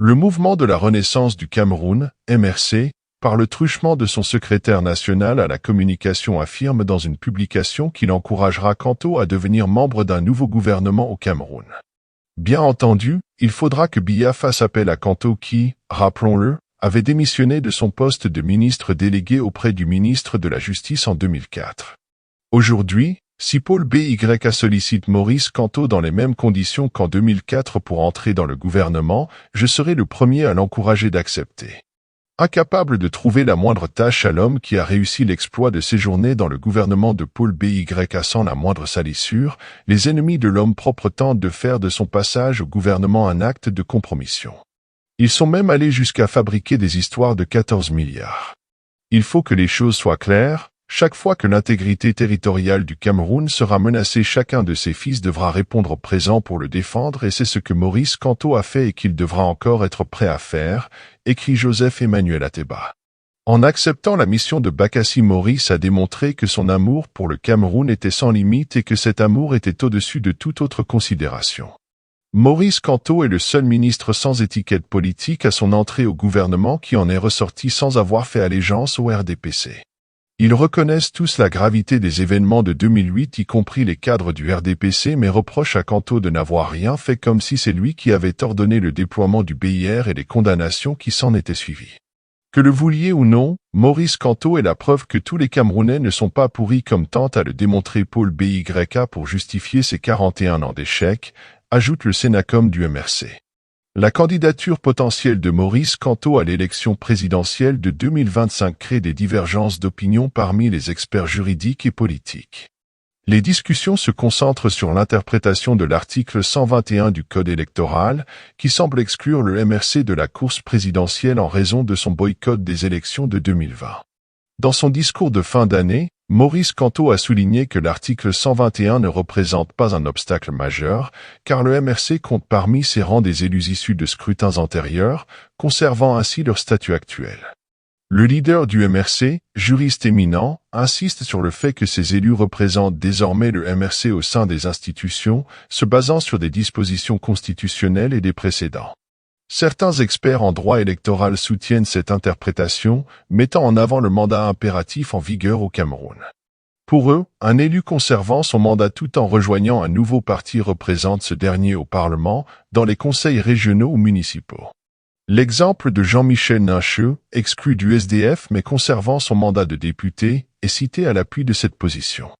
Le mouvement de la Renaissance du Cameroun, MRC, par le truchement de son secrétaire national à la communication affirme dans une publication qu'il encouragera Kanto à devenir membre d'un nouveau gouvernement au Cameroun. Bien entendu, il faudra que Biya fasse appel à Kanto qui, rappelons-le, avait démissionné de son poste de ministre délégué auprès du ministre de la Justice en 2004. Aujourd'hui, si Paul Biya sollicite Maurice Kanto dans les mêmes conditions qu'en 2004 pour entrer dans le gouvernement, je serai le premier à l'encourager d'accepter. Incapable de trouver la moindre tâche à l'homme qui a réussi l'exploit de séjourner dans le gouvernement de Paul Biya sans la moindre salissure, les ennemis de l'homme propre tentent de faire de son passage au gouvernement un acte de compromission. Ils sont même allés jusqu'à fabriquer des histoires de 14 milliards. Il faut que les choses soient claires. Chaque fois que l'intégrité territoriale du Cameroun sera menacée, chacun de ses fils devra répondre présent pour le défendre et c'est ce que Maurice Kanto a fait et qu'il devra encore être prêt à faire, écrit Joseph Emmanuel Ateba. En acceptant la mission de Bakassi, Maurice a démontré que son amour pour le Cameroun était sans limite et que cet amour était au-dessus de toute autre considération. Maurice Kanto est le seul ministre sans étiquette politique à son entrée au gouvernement qui en est ressorti sans avoir fait allégeance au RDPC. Ils reconnaissent tous la gravité des événements de 2008, y compris les cadres du RDPC, mais reprochent à Kanto de n'avoir rien fait comme si c'est lui qui avait ordonné le déploiement du BIR et les condamnations qui s'en étaient suivies. Que le vouliez ou non, Maurice Kanto est la preuve que tous les Camerounais ne sont pas pourris comme tente à le démontrer Paul Biya pour justifier ses 41 ans d'échec, ajoute le Sénacom du MRC. La candidature potentielle de Maurice Kanto à l'élection présidentielle de 2025 crée des divergences d'opinion parmi les experts juridiques et politiques. Les discussions se concentrent sur l'interprétation de l'article 121 du Code électoral, qui semble exclure le MRC de la course présidentielle en raison de son boycott des élections de 2020. Dans son discours de fin d'année, Maurice Kanto a souligné que l'article 121 ne représente pas un obstacle majeur, car le MRC compte parmi ses rangs des élus issus de scrutins antérieurs, conservant ainsi leur statut actuel. Le leader du MRC, juriste éminent, insiste sur le fait que ces élus représentent désormais le MRC au sein des institutions, se basant sur des dispositions constitutionnelles et des précédents. Certains experts en droit électoral soutiennent cette interprétation, mettant en avant le mandat impératif en vigueur au Cameroun. Pour eux, un élu conservant son mandat tout en rejoignant un nouveau parti représente ce dernier au Parlement, dans les conseils régionaux ou municipaux. L'exemple de Jean-Michel Nincheux, exclu du SDF mais conservant son mandat de député, est cité à l'appui de cette position.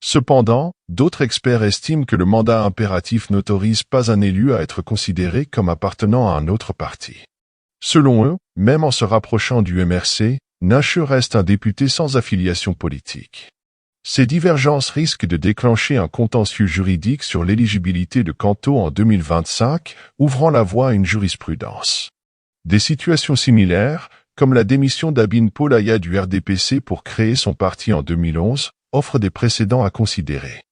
Cependant, d'autres experts estiment que le mandat impératif n'autorise pas un élu à être considéré comme appartenant à un autre parti. Selon eux, même en se rapprochant du MRC, Nincheux reste un député sans affiliation politique. Ces divergences risquent de déclencher un contentieux juridique sur l'éligibilité de Kanto en 2025, ouvrant la voie à une jurisprudence. Des situations similaires, comme la démission d'Abin Polaya du RDPC pour créer son parti en 2011, offrent des précédents à considérer.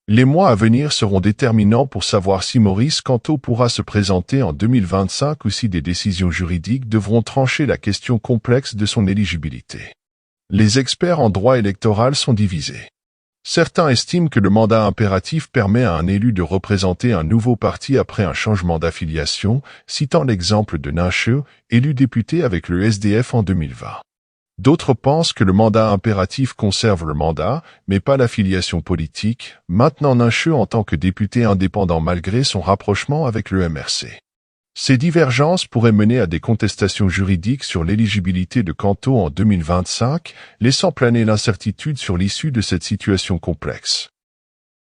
Les mois à venir seront déterminants pour savoir si Maurice Kanto pourra se présenter en 2025 ou si des décisions juridiques devront trancher la question complexe de son éligibilité. Les experts en droit électoral sont divisés. Certains estiment que le mandat impératif permet à un élu de représenter un nouveau parti après un changement d'affiliation, citant l'exemple de Nincheux, élu député avec le SDF en 2020. D'autres pensent que le mandat impératif conserve le mandat, mais pas l'affiliation politique, maintenant Nincheux en tant que député indépendant malgré son rapprochement avec le MRC. Ces divergences pourraient mener à des contestations juridiques sur l'éligibilité de Kanto en 2025, laissant planer l'incertitude sur l'issue de cette situation complexe.